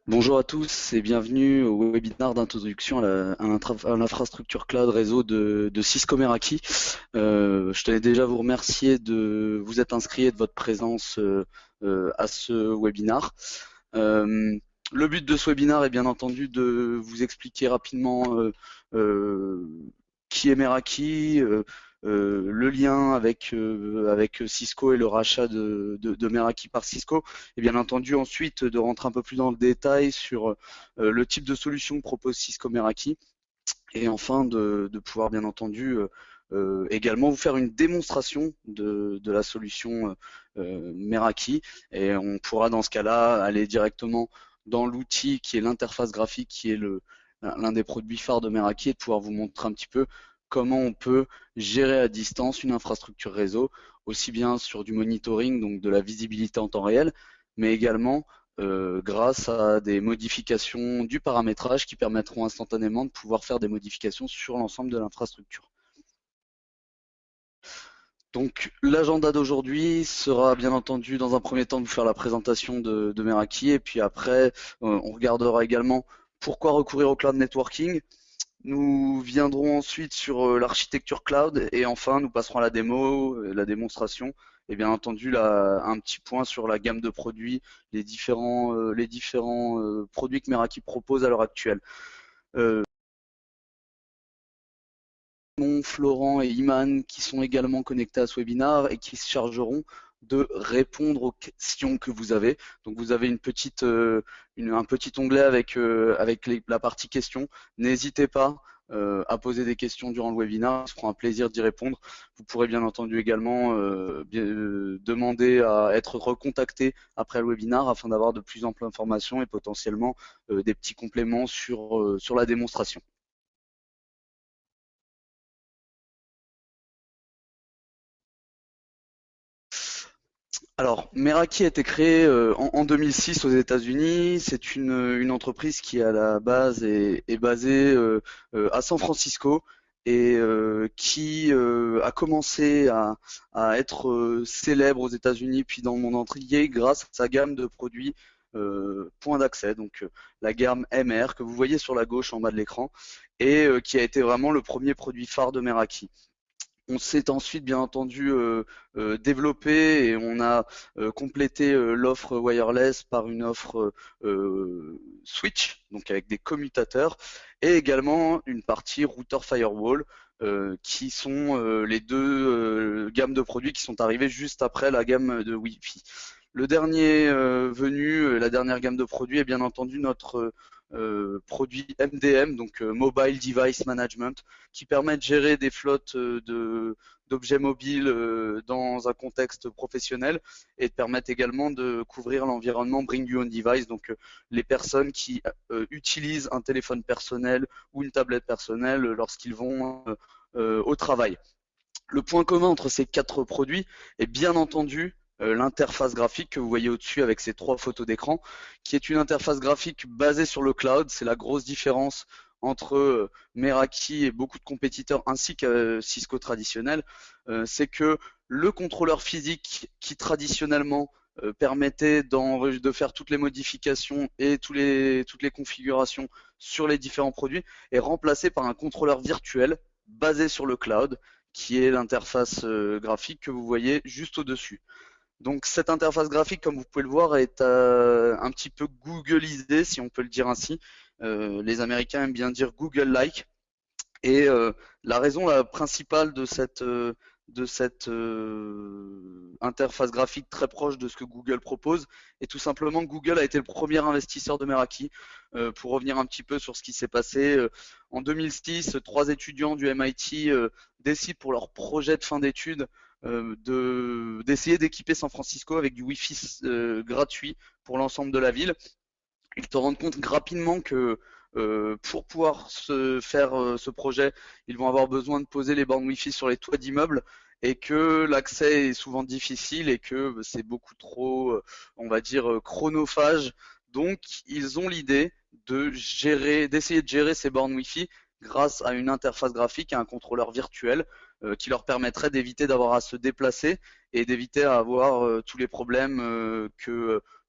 Bonjour à tous et bienvenue au webinaire d'introduction à l'infrastructure cloud réseau de Cisco Meraki. Je tenais déjà à vous remercier de vous être inscrits et de votre présence à ce webinaire. Euh, le but de ce webinaire est bien entendu de vous expliquer rapidement euh, qui est Meraki, le lien avec Cisco et le rachat de Meraki par Cisco, et bien entendu ensuite de rentrer un peu plus dans le détail sur le type de solution que propose Cisco Meraki, et enfin de pouvoir bien entendu également vous faire une démonstration de la solution Meraki, et on pourra dans ce cas-là aller directement dans l'outil qui est l'interface graphique, qui est l'un des produits phares de Meraki, et de pouvoir vous montrer un petit peu comment on peut gérer à distance une infrastructure réseau, aussi bien sur du monitoring, donc de la visibilité en temps réel, mais également grâce à des modifications du paramétrage qui permettront instantanément de pouvoir faire des modifications sur l'ensemble de l'infrastructure. Donc l'agenda d'aujourd'hui sera bien entendu dans un premier temps de vous faire la présentation de Meraki, et puis après on regardera également pourquoi recourir au cloud networking. Nous viendrons ensuite sur l'architecture cloud, et enfin nous passerons à la démo, la démonstration, et bien entendu un petit point sur la gamme de produits, les différents produits que Meraki propose à l'heure actuelle. Euh, Florent et Iman qui sont également connectés à ce webinaire et qui se chargeront de répondre aux questions que vous avez. Donc vous avez un petit onglet avec la partie questions. N'hésitez pas à poser des questions durant le webinaire, ce sera un plaisir d'y répondre. Vous pourrez bien entendu également demander à être recontacté après le webinaire afin d'avoir de plus amples informations et potentiellement des petits compléments sur la démonstration. Alors, Meraki a été créé en 2006 aux États-Unis. C'est une entreprise qui, à la base, est basée à San Francisco, et qui a commencé à être célèbre aux États-Unis puis dans le monde entier grâce à sa gamme de produits point d'accès, donc la gamme MR que vous voyez sur la gauche en bas de l'écran, et qui a été vraiment le premier produit phare de Meraki. On s'est ensuite bien entendu développé, et on a complété l'offre wireless par une offre switch, donc avec des commutateurs, et également une partie router firewall, qui sont les deux gammes de produits qui sont arrivés juste après la gamme de Wi-Fi. Le dernier venu, la dernière gamme de produits est bien entendu notre produit MDM, donc Mobile Device Management, qui permet de gérer des flottes d'objets mobiles dans un contexte professionnel, et de permettre également de couvrir l'environnement Bring Your Own Device, donc les personnes qui utilisent un téléphone personnel ou une tablette personnelle lorsqu'ils vont au travail. Le point commun entre ces quatre produits est bien entendu l'interface graphique que vous voyez au-dessus avec ces trois photos d'écran, qui est une interface graphique basée sur le cloud. C'est la grosse différence entre Meraki et beaucoup de compétiteurs ainsi que Cisco traditionnel. C'est que le contrôleur physique qui traditionnellement permettait de faire toutes les modifications et toutes les configurations sur les différents produits est remplacé par un contrôleur virtuel basé sur le cloud, qui est l'interface graphique que vous voyez juste au-dessus. Donc cette interface graphique, comme vous pouvez le voir, est un petit peu Googleisée, si on peut le dire ainsi. Les Américains aiment bien dire Google-like. Et la raison la principale de cette interface graphique très proche de ce que Google propose est tout simplement que Google a été le premier investisseur de Meraki. Pour revenir un petit peu sur ce qui s'est passé, en 2006, trois étudiants du MIT décident pour leur projet de fin d'études d'essayer d'équiper San Francisco avec du Wi-Fi gratuit pour l'ensemble de la ville. Ils te rendent compte rapidement que pour pouvoir se faire ce projet, ils vont avoir besoin de poser les bornes Wi-Fi sur les toits d'immeubles, et que l'accès est souvent difficile et que c'est beaucoup trop, on va dire, chronophage. Donc, ils ont l'idée d'essayer de gérer ces bornes Wi-Fi grâce à une interface graphique et un contrôleur virtuel qui leur permettrait d'éviter d'avoir à se déplacer et d'éviter à avoir tous les problèmes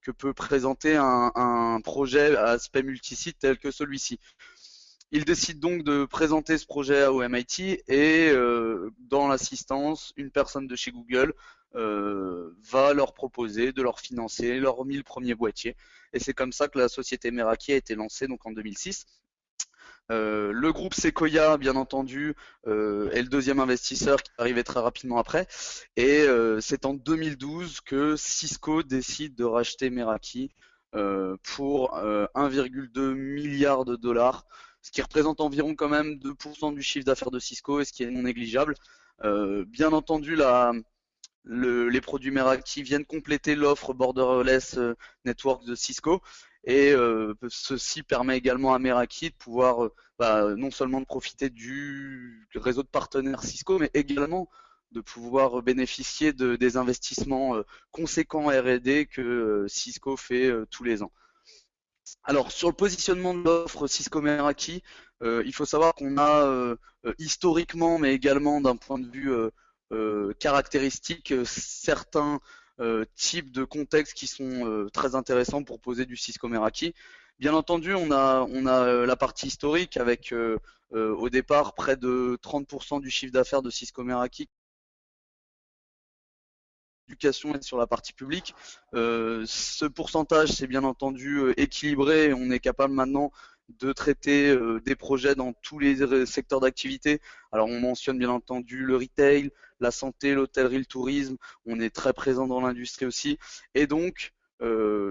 que peut présenter un projet à aspect multisite tel que celui-ci. Il décide donc de présenter ce projet au MIT et dans l'assistance, une personne de chez Google va leur proposer de leur financer leurs 1000 premiers boîtiers. Et c'est comme ça que la société Meraki a été lancée donc en 2006. Le groupe Sequoia, bien entendu, est le deuxième investisseur qui est arrivé très rapidement après. Et c'est en 2012 que Cisco décide de racheter Meraki pour 1,2 milliard de dollars, ce qui représente environ quand même 2% du chiffre d'affaires de Cisco et ce qui est non négligeable. Bien entendu, les produits Meraki viennent compléter l'offre Borderless Network de Cisco et ceci permet également à Meraki de pouvoir non seulement de profiter du réseau de partenaires Cisco, mais également de pouvoir bénéficier des investissements conséquents R&D que Cisco fait tous les ans. Alors sur le positionnement de l'offre Cisco Meraki, il faut savoir qu'on a historiquement, mais également d'un point de vue caractéristique, certains types de contextes qui sont très intéressants pour poser du Cisco Meraki. Bien entendu, on a la partie historique avec au départ près de 30% du chiffre d'affaires de Cisco Meraki éducation et sur la partie publique. Ce pourcentage, c'est bien entendu équilibré. On est capable maintenant de traiter des projets dans tous les secteurs d'activité. Alors on mentionne bien entendu le retail, la santé, l'hôtellerie, le tourisme. On est très présent dans l'industrie aussi. Et donc,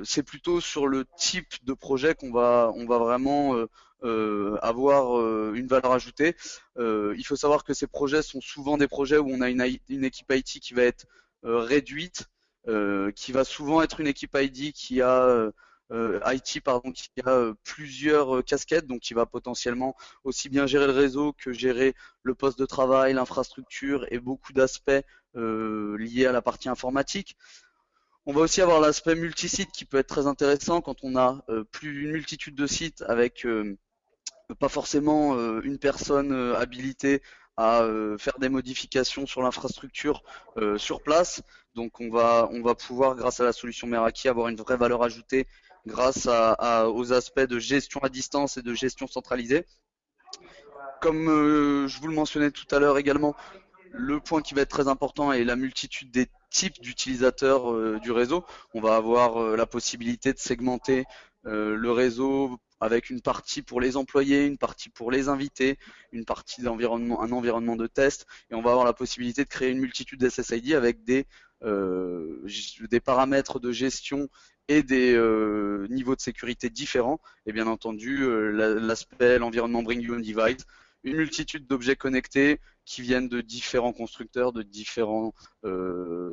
c'est plutôt sur le type de projet on va vraiment avoir une valeur ajoutée. Il faut savoir que ces projets sont souvent des projets où on a une équipe IT qui va être réduite, qui va souvent être une équipe IT pardon, qui a plusieurs casquettes, donc qui va potentiellement aussi bien gérer le réseau que gérer le poste de travail, l'infrastructure et beaucoup d'aspects liés à la partie informatique. On va aussi avoir l'aspect multisite qui peut être très intéressant quand on a plus une multitude de sites avec pas forcément une personne habilitée à faire des modifications sur l'infrastructure sur place. Donc on va pouvoir, grâce à la solution Meraki, avoir une vraie valeur ajoutée grâce aux aspects de gestion à distance et de gestion centralisée. Comme je vous le mentionnais tout à l'heure également, le point qui va être très important est la multitude des types d'utilisateurs du réseau. On va avoir la possibilité de segmenter le réseau avec une partie pour les employés, une partie pour les invités, une partie d'environnement, un environnement de test, et on va avoir la possibilité de créer une multitude d'SSID avec des paramètres de gestion et des niveaux de sécurité différents, et bien entendu l'aspect, l'environnement Bring Your Own Device, une multitude d'objets connectés qui viennent de différents constructeurs, de différents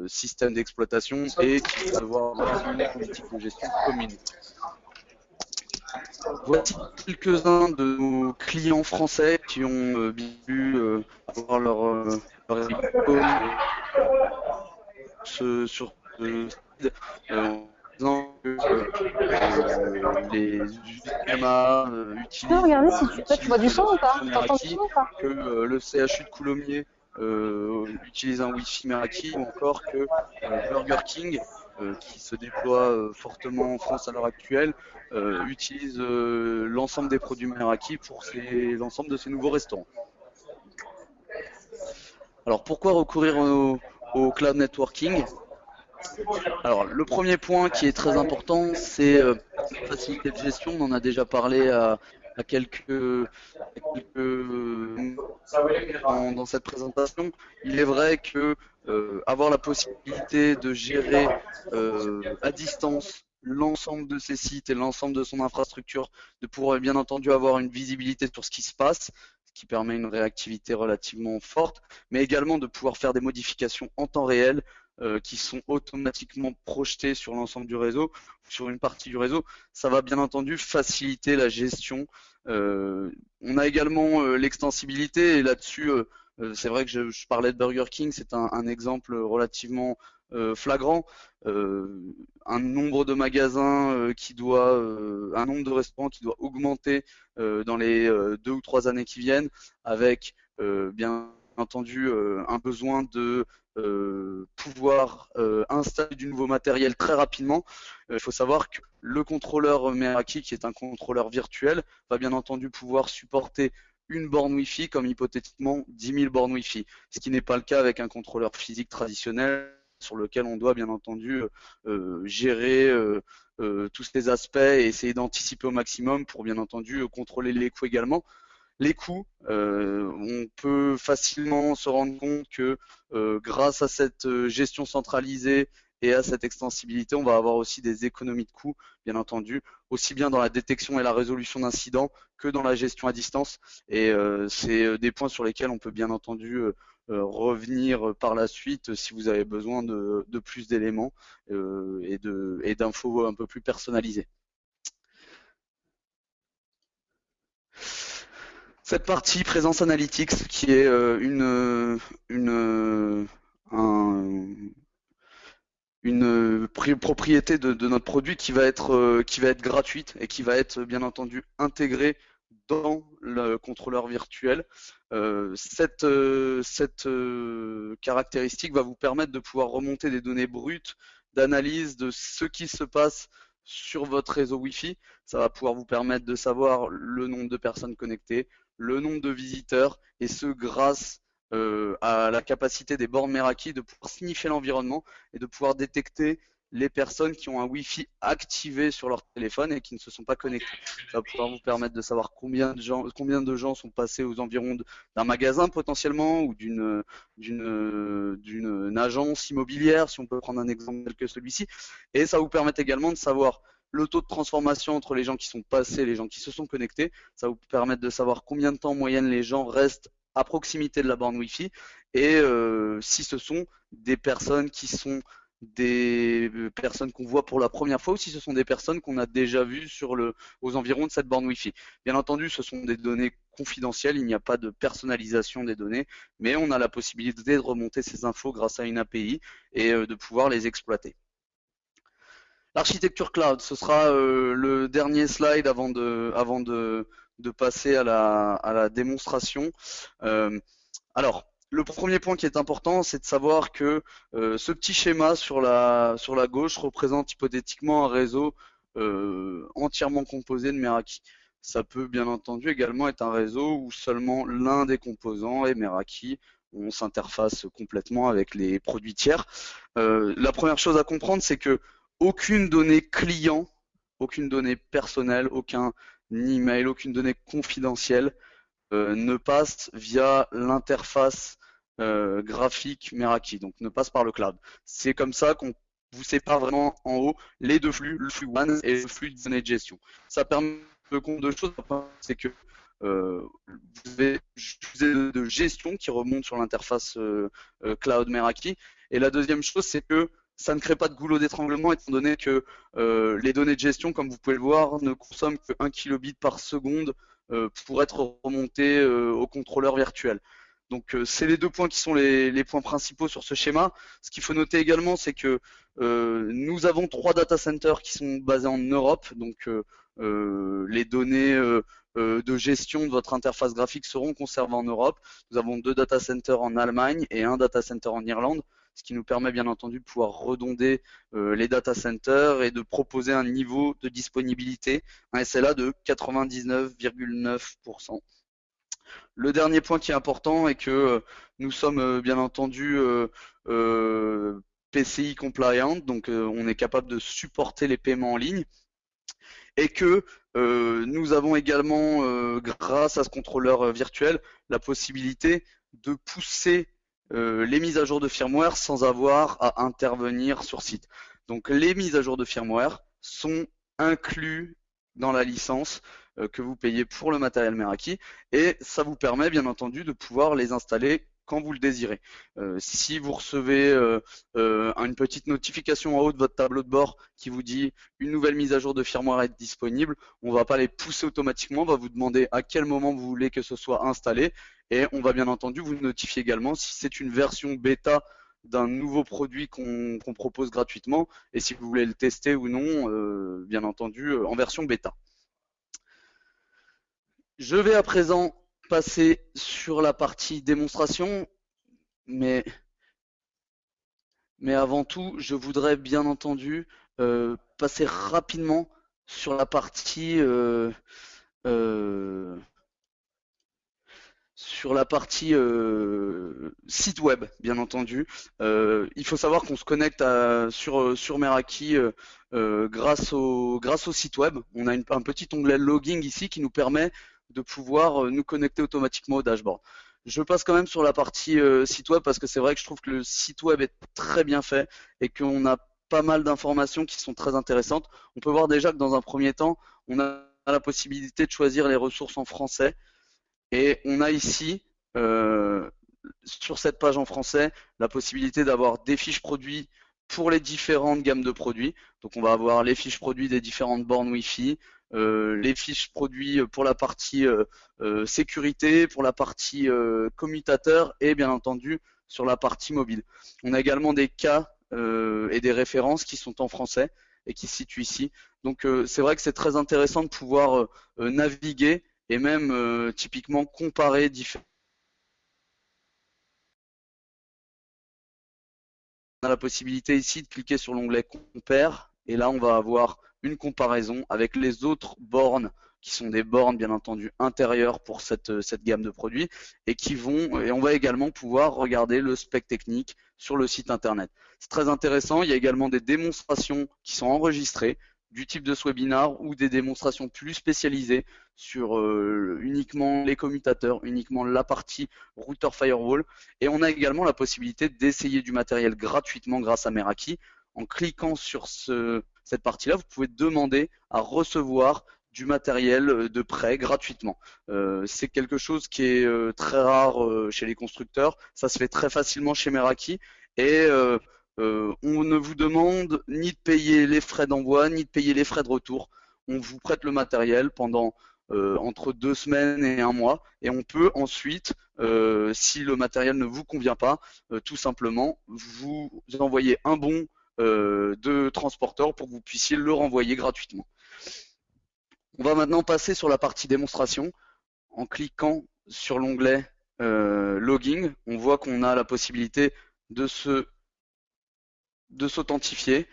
systèmes d'exploitation et qui vont avoir une politique de gestion commune. Voici quelques-uns de nos clients français qui ont bien pu avoir leur icône sur ce site en disant que les UMA Tu peux regarder si tu vois du son ou pas? T'entends du Meraki, son ou pas? que le CHU de Coulommiers utilise un Wi-Fi Meraki, ou encore que Burger King, qui se déploie fortement en France à l'heure actuelle, utilise l'ensemble des produits Meraki pour l'ensemble de ses nouveaux restaurants. Alors pourquoi recourir au cloud networking? Alors le premier point qui est très important, c'est la facilité de gestion. On en a déjà parlé à dans cette présentation. Il est vrai que avoir la possibilité de gérer à distance l'ensemble de ses sites et l'ensemble de son infrastructure, de pouvoir bien entendu avoir une visibilité sur ce qui se passe, ce qui permet une réactivité relativement forte, mais également de pouvoir faire des modifications en temps réel qui sont automatiquement projetées sur l'ensemble du réseau, sur une partie du réseau, ça va bien entendu faciliter la gestion. On a également l'extensibilité, et là-dessus, c'est vrai que je parlais de Burger King, c'est un exemple relativement flagrant. Un nombre de magasins un nombre de restaurants qui doit augmenter dans les 2 ou 3 années qui viennent, avec bien entendu un besoin de pouvoir installer du nouveau matériel très rapidement. Il faut savoir que le contrôleur Meraki, qui est un contrôleur virtuel, va bien entendu pouvoir supporter une borne Wi-Fi comme hypothétiquement 10 000 bornes Wi-Fi, ce qui n'est pas le cas avec un contrôleur physique traditionnel sur lequel on doit bien entendu gérer tous ces aspects et essayer d'anticiper au maximum pour bien entendu contrôler les coûts également. Les coûts, on peut facilement se rendre compte que grâce à cette gestion centralisée et à cette extensibilité, on va avoir aussi des économies de coûts, bien entendu, aussi bien dans la détection et la résolution d'incidents que dans la gestion à distance. Et c'est des points sur lesquels on peut bien entendu revenir par la suite si vous avez besoin de plus d'éléments et d'infos un peu plus personnalisées. Cette partie présence analytics qui est une propriété de notre produit qui va être gratuite et qui va être bien entendu intégrée dans le contrôleur virtuel. Cette caractéristique va vous permettre de pouvoir remonter des données brutes d'analyse de ce qui se passe sur votre réseau Wi-Fi. Ça va pouvoir vous permettre de savoir le nombre de personnes connectées, le nombre de visiteurs, et ce grâce à la capacité des bornes Meraki de pouvoir signifier l'environnement et de pouvoir détecter les personnes qui ont un Wi-Fi activé sur leur téléphone et qui ne se sont pas connectés. Ça va pouvoir vous permettre de savoir combien de gens sont passés aux environs d'un magasin potentiellement ou d'une agence immobilière, si on peut prendre un exemple tel que celui-ci. Et ça vous permet également de savoir le taux de transformation entre les gens qui sont passés et les gens qui se sont connectés. Ça va vous permettre de savoir combien de temps en moyenne les gens restent à proximité de la borne Wi-Fi et si ce sont des personnes qui sont des personnes qu'on voit pour la première fois ou si ce sont des personnes qu'on a déjà vues aux environs de cette borne Wi-Fi. Bien entendu, ce sont des données confidentielles, il n'y a pas de personnalisation des données, mais on a la possibilité de remonter ces infos grâce à une API et de pouvoir les exploiter. L'architecture cloud, ce sera le dernier slide avant de passer à la démonstration. Alors, le premier point qui est important, c'est de savoir que ce petit schéma sur la gauche représente hypothétiquement un réseau entièrement composé de Meraki. Ça peut bien entendu également être un réseau où seulement l'un des composants est Meraki. On s'interface complètement avec les produits tiers. La première chose à comprendre, c'est que aucune donnée client, aucune donnée personnelle, aucun email, aucune donnée confidentielle ne passe via l'interface graphique Meraki, donc ne passe par le cloud. C'est comme ça qu'on vous sépare vraiment en haut les deux flux, le flux WAN et le flux de données de gestion. Ça permet de compte de choses, c'est que vous avez de gestion qui remonte sur l'interface cloud Meraki. Et la deuxième chose, c'est que ça ne crée pas de goulot d'étranglement étant donné que les données de gestion, comme vous pouvez le voir, ne consomment que 1 kilobit par seconde pour être remontées au contrôleur virtuel. Donc c'est les deux points qui sont les points principaux sur ce schéma. Ce qu'il faut noter également, c'est que nous avons 3 data centers qui sont basés en Europe, donc les données de gestion de votre interface graphique seront conservées en Europe. Nous avons 2 data centers en Allemagne et un data center en Irlande, ce qui nous permet bien entendu de pouvoir redonder les data centers et de proposer un niveau de disponibilité, un SLA de 99,9%. Le dernier point qui est important est que nous sommes bien entendu PCI compliant, donc on est capable de supporter les paiements en ligne et que nous avons également, grâce à ce contrôleur virtuel, la possibilité de pousser les mises à jour de firmware sans avoir à intervenir sur site. Donc les mises à jour de firmware sont inclus dans la licence que vous payez pour le matériel Meraki et ça vous permet bien entendu de pouvoir les installer quand vous le désirez. Si vous recevez une petite notification en haut de votre tableau de bord qui vous dit une nouvelle mise à jour de firmware est disponible, on ne va pas les pousser automatiquement, on va vous demander à quel moment vous voulez que ce soit installé et on va bien entendu vous notifier également si c'est une version bêta d'un nouveau produit qu'on propose gratuitement et si vous voulez le tester ou non, bien entendu en version bêta. Je vais à présent passer sur la partie démonstration, mais, mais avant tout, je voudrais bien entendu passer rapidement sur la partie euh, site web, bien entendu. Il faut savoir qu'on se connecte sur Meraki grâce au site web. On a un petit onglet logging ici qui nous permet de pouvoir nous connecter automatiquement au dashboard. Je passe quand même sur la partie site web parce que c'est vrai que je trouve que le site web est très bien fait et qu'on a pas mal d'informations qui sont très intéressantes. On peut voir déjà que dans un premier temps, on a la possibilité de choisir les ressources en français. Et on a ici, euh, sur cette page en français, la possibilité d'avoir des fiches produits pour les différentes gammes de produits. Donc on va avoir les fiches produits des différentes bornes Wi-Fi, les fiches produits pour la partie sécurité, pour la partie commutateur et bien entendu sur la partie mobile. On a également des cas et des références qui sont en français et qui se situent ici. Donc c'est vrai que c'est très intéressant de pouvoir naviguer et même typiquement comparer différents. On a la possibilité ici de cliquer sur l'onglet Compare et là on va avoir une comparaison avec les autres bornes qui sont des bornes bien entendu intérieures pour cette gamme de produits et on va également pouvoir regarder le spec technique sur le site internet. C'est très intéressant, il y a également des démonstrations qui sont enregistrées du type de ce webinar ou des démonstrations plus spécialisées sur uniquement les commutateurs, uniquement la partie router firewall. Et on a également la possibilité d'essayer du matériel gratuitement grâce à Meraki. En cliquant sur cette partie-là, vous pouvez demander à recevoir du matériel de prêt gratuitement. C'est quelque chose qui est très rare chez les constructeurs. Ça se fait très facilement chez Meraki. Et on ne vous demande ni de payer les frais d'envoi, ni de payer les frais de retour. On vous prête le matériel pendant entre 2 semaines et un mois. Et on peut ensuite si le matériel ne vous convient pas, tout simplement, vous envoyez un bon de transporteur pour que vous puissiez le renvoyer gratuitement. On va maintenant passer sur la partie démonstration. En cliquant sur l'onglet Logging, on voit qu'on a la possibilité de s'authentifier.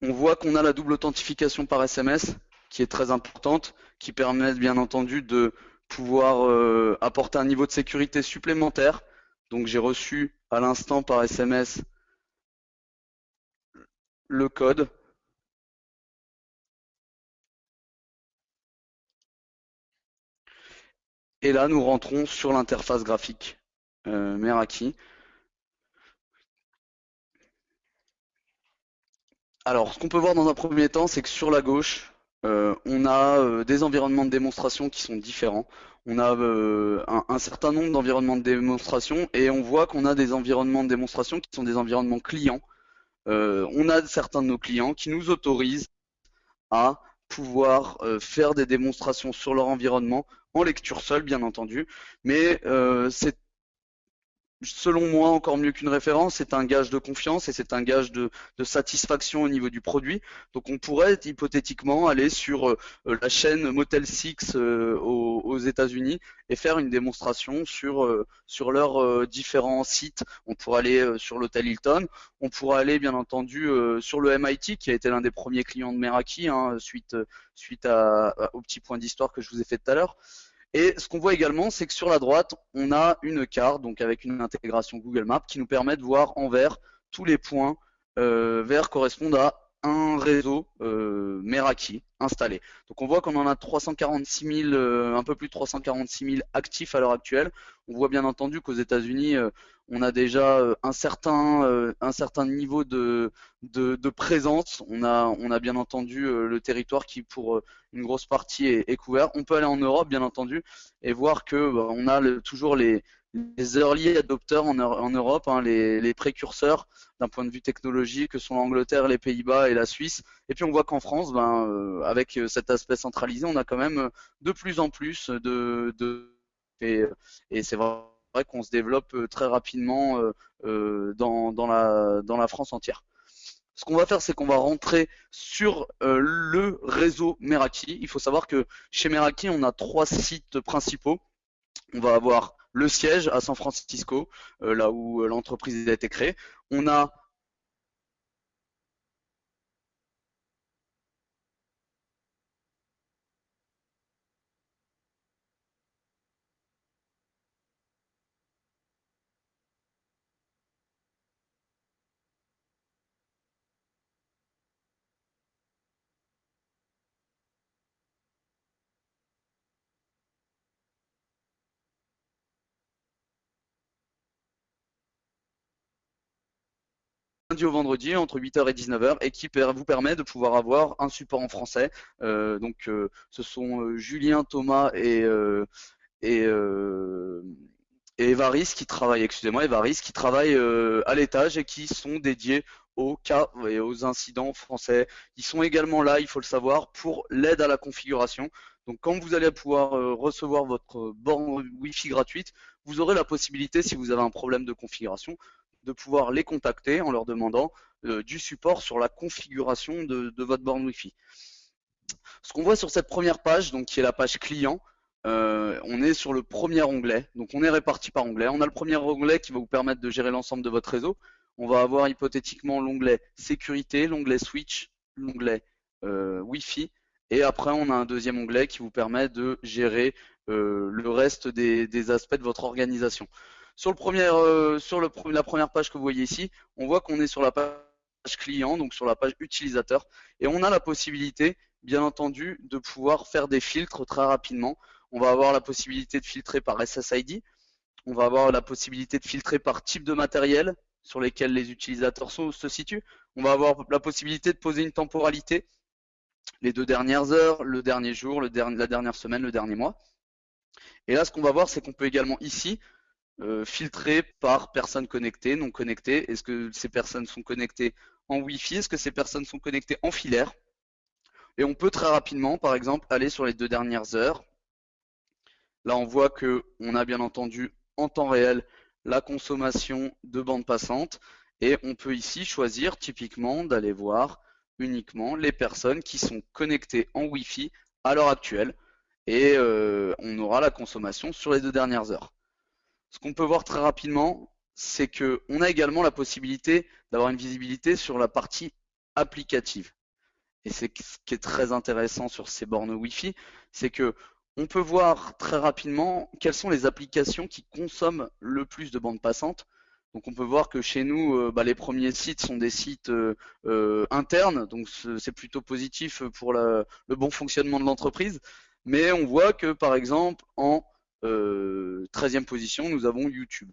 On voit qu'on a la double authentification par SMS qui est très importante, qui permet bien entendu de pouvoir apporter un niveau de sécurité supplémentaire. Donc j'ai reçu à l'instant par SMS le code. Et là, nous rentrons sur l'interface graphique Meraki. Alors, ce qu'on peut voir dans un premier temps, c'est que sur la gauche, on a des environnements de démonstration qui sont différents. On a un certain nombre d'environnements de démonstration et on voit qu'on a des environnements de démonstration qui sont des environnements clients. On a certains de nos clients qui nous autorisent à pouvoir faire des démonstrations sur leur environnement en lecture seule, bien entendu. Mais c'est selon moi, encore mieux qu'une référence, c'est un gage de confiance et c'est un gage de satisfaction au niveau du produit. Donc on pourrait hypothétiquement aller sur la chaîne Motel 6 aux États-Unis et faire une démonstration sur leurs différents sites. On pourrait aller sur l'hôtel Hilton, on pourrait aller bien entendu sur le MIT qui a été l'un des premiers clients de Meraki suite au petit point d'histoire que je vous ai fait tout à l'heure. Et ce qu'on voit également, c'est que sur la droite, on a une carte, donc avec une intégration Google Maps, qui nous permet de voir en vert tous les points verts correspondent à un réseau Meraki installé. Donc on voit qu'on en a 346 000, un peu plus de 346 000 actifs à l'heure actuelle. On voit bien entendu qu'aux États-Unis, on a déjà un certain niveau de présence. On a bien entendu le territoire qui, pour une grosse partie, est couvert. On peut aller en Europe, bien entendu, et voir que on a toujours les early adopters en Europe, hein, les précurseurs d'un point de vue technologique, que sont l'Angleterre, les Pays-Bas et la Suisse. Et puis on voit qu'en France, avec cet aspect centralisé, on a quand même de plus en plus et c'est vrai vrai qu'on se développe très rapidement dans la France entière. Ce qu'on va faire, c'est qu'on va rentrer sur le réseau Meraki. Il faut savoir que chez Meraki, on a 3 sites principaux. On va avoir le siège à San Francisco, là où l'entreprise a été créée. On a lundi au vendredi entre 8h et 19h et qui vous permet de pouvoir avoir un support en français. Ce sont Julien, Thomas et, euh, et Evaris qui travaillent, excusez-moi, Evaris qui travaillent à l'étage et qui sont dédiés aux cas et aux incidents français. Ils sont également là, il faut le savoir, pour l'aide à la configuration. Donc quand vous allez pouvoir recevoir votre borne Wi-Fi gratuite, vous aurez la possibilité, si vous avez un problème de configuration, de pouvoir les contacter en leur demandant du support sur la configuration de votre borne Wi-Fi. Ce qu'on voit sur cette première page, donc qui est la page client, on est sur le premier onglet. Donc on est réparti par onglet. On a le premier onglet qui va vous permettre de gérer l'ensemble de votre réseau. On va avoir hypothétiquement l'onglet sécurité, l'onglet switch, l'onglet Wi-Fi. Et après, on a un deuxième onglet qui vous permet de gérer le reste des aspects de votre organisation. Sur la première page que vous voyez ici, on voit qu'on est sur la page client, donc sur la page utilisateur. Et on a la possibilité, bien entendu, de pouvoir faire des filtres très rapidement. On va avoir la possibilité de filtrer par SSID. On va avoir la possibilité de filtrer par type de matériel sur lesquels les utilisateurs se situent. On va avoir la possibilité de poser une temporalité, les 2 dernières heures, le dernier jour, la dernière semaine, le dernier mois. Et là, ce qu'on va voir, c'est qu'on peut également ici filtrer par personnes connectées, non connectées. Est-ce que ces personnes sont connectées en Wi-Fi? Est-ce que ces personnes sont connectées en filaire? Et on peut très rapidement, par exemple, aller sur les 2 dernières heures. Là, on voit que on a bien entendu en temps réel la consommation de bande passante et on peut ici choisir typiquement d'aller voir uniquement les personnes qui sont connectées en Wi-Fi à l'heure actuelle et on aura la consommation sur les 2 dernières heures. Ce qu'on peut voir très rapidement, c'est qu'on a également la possibilité d'avoir une visibilité sur la partie applicative. Et c'est ce qui est très intéressant sur ces bornes Wi-Fi, c'est que on peut voir très rapidement quelles sont les applications qui consomment le plus de bande passante. Donc on peut voir que chez nous, les premiers sites sont des sites internes, donc c'est plutôt positif pour le bon fonctionnement de l'entreprise. Mais on voit que par exemple en 13e position, nous avons YouTube.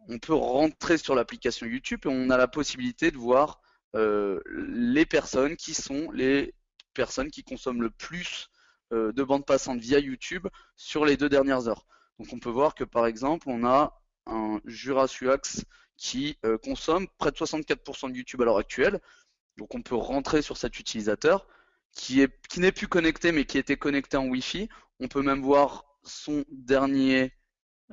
On peut rentrer sur l'application YouTube et on a la possibilité de voir les personnes qui sont les personnes qui consomment le plus de bande passante via YouTube sur les 2 dernières heures. Donc on peut voir que par exemple on a un Jurasuax qui consomme près de 64% de YouTube à l'heure actuelle. Donc on peut rentrer sur cet utilisateur qui n'est plus connecté mais qui était connecté en Wi-Fi. On peut même voir son dernier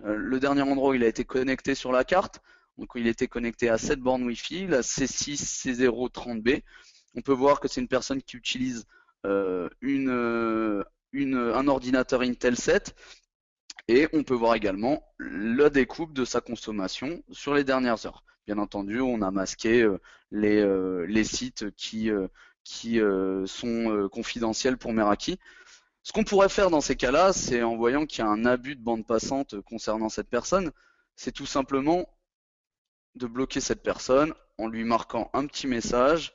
le dernier endroit où il a été connecté sur la carte. Donc il était connecté à cette borne Wi-Fi, la C6C030B. On peut voir que c'est une personne qui utilise un ordinateur Intel 7 et on peut voir également la découpe de sa consommation sur les dernières heures. Bien entendu, on a masqué les sites qui sont confidentiels pour Meraki. Ce qu'on pourrait faire dans ces cas-là, c'est en voyant qu'il y a un abus de bande passante concernant cette personne, c'est tout simplement de bloquer cette personne en lui marquant un petit message.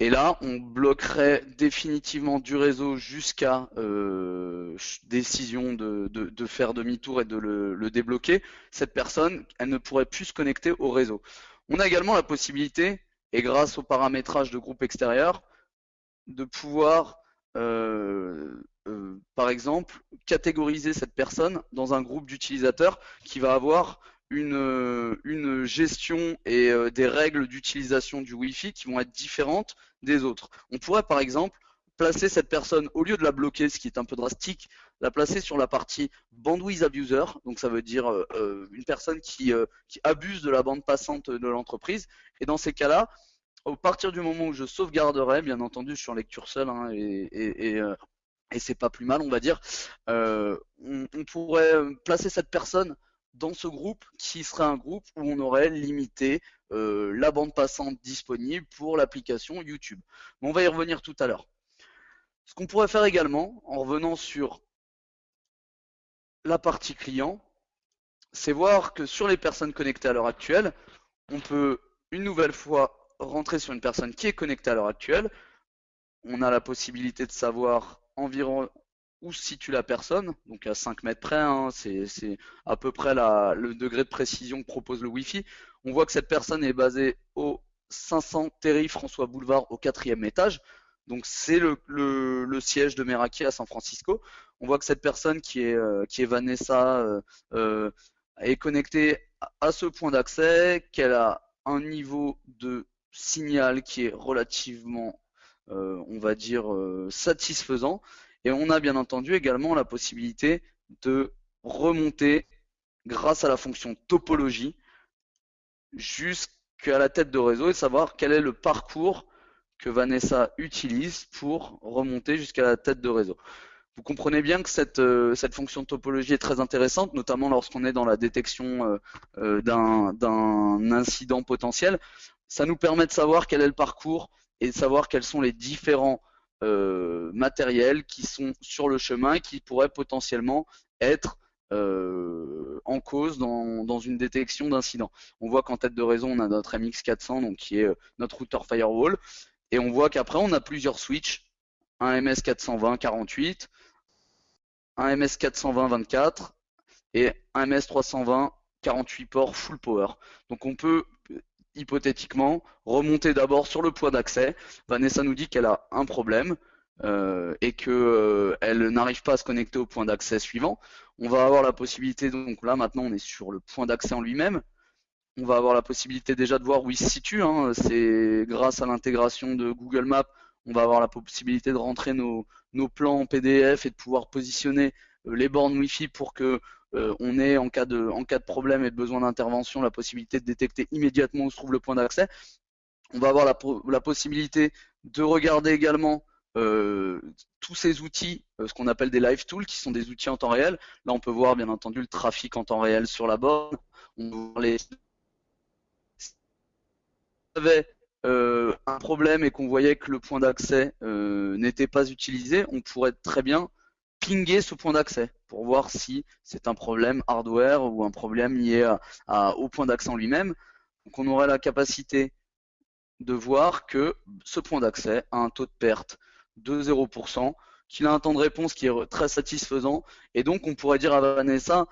Et là, on bloquerait définitivement du réseau jusqu'à décision de faire demi-tour et de le débloquer. Cette personne, elle ne pourrait plus se connecter au réseau. On a également la possibilité, et grâce au paramétrage de groupe extérieur, de pouvoir, par exemple, catégoriser cette personne dans un groupe d'utilisateurs qui va avoir une gestion et des règles d'utilisation du Wi-Fi qui vont être différentes des autres. On pourrait, par exemple, placer cette personne, au lieu de la bloquer, ce qui est un peu drastique, la placer sur la partie bandwidth abuser, donc ça veut dire une personne qui abuse de la bande passante de l'entreprise. Et dans ces cas-là, à partir du moment où je sauvegarderai, bien entendu, je suis en lecture seule, hein, et c'est pas plus mal, on va dire, on pourrait placer cette personne dans ce groupe qui serait un groupe où on aurait limité la bande passante disponible pour l'application YouTube. Mais on va y revenir tout à l'heure. Ce qu'on pourrait faire également, en revenant sur la partie client, c'est voir que sur les personnes connectées à l'heure actuelle, on peut une nouvelle fois rentrer sur une personne qui est connectée à l'heure actuelle. On a la possibilité de savoir environ où se situe la personne, donc à 5 mètres près, hein, c'est à peu près le degré de précision que propose le Wi-Fi. On voit que cette personne est basée au 500 Terry François Boulevard au 4e étage. Donc c'est le siège de Meraki à San Francisco. On voit que cette personne qui est Vanessa est connectée à ce point d'accès, qu'elle a un niveau de signal qui est relativement, on va dire, satisfaisant. Et on a bien entendu également la possibilité de remonter grâce à la fonction topologie jusqu'à la tête de réseau et savoir quel est le parcours que Vanessa utilise pour remonter jusqu'à la tête de réseau. Vous comprenez bien que cette fonction de topologie est très intéressante, notamment lorsqu'on est dans la détection d'un incident potentiel. Ça nous permet de savoir quel est le parcours et de savoir quels sont les différents matériels qui sont sur le chemin et qui pourraient potentiellement être en cause dans une détection d'incident. On voit qu'en tête de réseau, on a notre MX400, donc qui est notre routeur firewall, et on voit qu'après, on a plusieurs switches, un MS420-48, un MS420-24 et un MS320 48 ports full power. Donc on peut hypothétiquement remonter d'abord sur le point d'accès. Vanessa nous dit qu'elle a un problème et que elle n'arrive pas à se connecter au point d'accès suivant. On va avoir la possibilité, donc là maintenant on est sur le point d'accès en lui-même. On va avoir la possibilité déjà de voir où il se situe, hein. C'est grâce à l'intégration de Google Maps, on va avoir la possibilité de rentrer nos plans en PDF et de pouvoir positionner les bornes Wi-Fi pour que on ait en cas de problème et de besoin d'intervention la possibilité de détecter immédiatement où se trouve le point d'accès. On va avoir la possibilité de regarder également tous ces outils, ce qu'on appelle des live tools, qui sont des outils en temps réel. Là, on peut voir bien entendu le trafic en temps réel sur la borne. On peut voir si on avait un problème et qu'on voyait que le point d'accès n'était pas utilisé, on pourrait très bien pinguer ce point d'accès pour voir si c'est un problème hardware ou un problème lié au point d'accès en lui-même. Donc on aurait la capacité de voir que ce point d'accès a un taux de perte de 0%, qu'il a un temps de réponse qui est très satisfaisant, et donc on pourrait dire à Vanessa,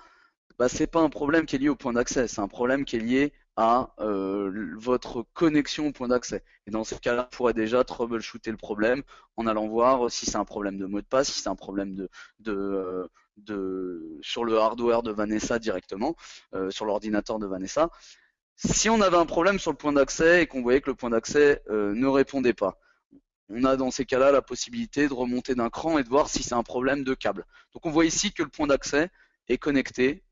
bah, c'est pas un problème qui est lié au point d'accès, c'est un problème qui est lié à votre connexion au point d'accès. Et dans ce cas-là, on pourrait déjà troubleshooter le problème en allant voir si c'est un problème de mot de passe, si c'est un problème sur le hardware de Vanessa directement, sur l'ordinateur de Vanessa. Si on avait un problème sur le point d'accès et qu'on voyait que le point d'accès ne répondait pas, on a dans ces cas-là la possibilité de remonter d'un cran et de voir si c'est un problème de câble. Donc on voit ici que le point d'accès est connecté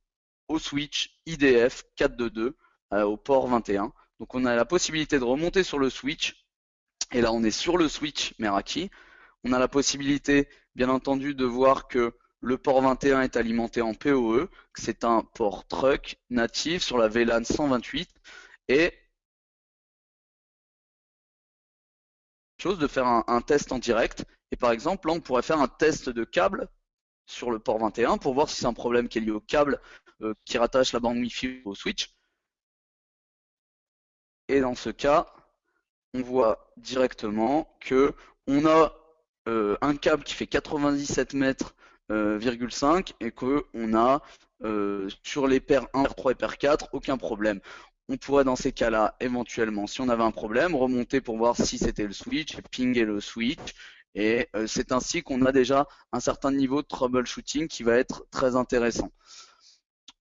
au switch IDF 422 au port 21. Donc on a la possibilité de remonter sur le switch, et là on est sur le switch Meraki. On a la possibilité bien entendu de voir que le port 21 est alimenté en PoE, que c'est un port truck natif sur la VLAN 128, et chose de faire un test en direct. Et par exemple, là on pourrait faire un test de câble sur le port 21 pour voir si c'est un problème qui est lié au câble qui rattache la bande Wi-Fi au switch. Et dans ce cas, on voit directement que on a un câble qui fait 97 mètres, 5 et que on a sur les paires 1, paire 3 et paire 4 aucun problème. On pourrait dans ces cas-là éventuellement, si on avait un problème, remonter pour voir si c'était le switch, pinguer le switch, et c'est ainsi qu'on a déjà un certain niveau de troubleshooting qui va être très intéressant.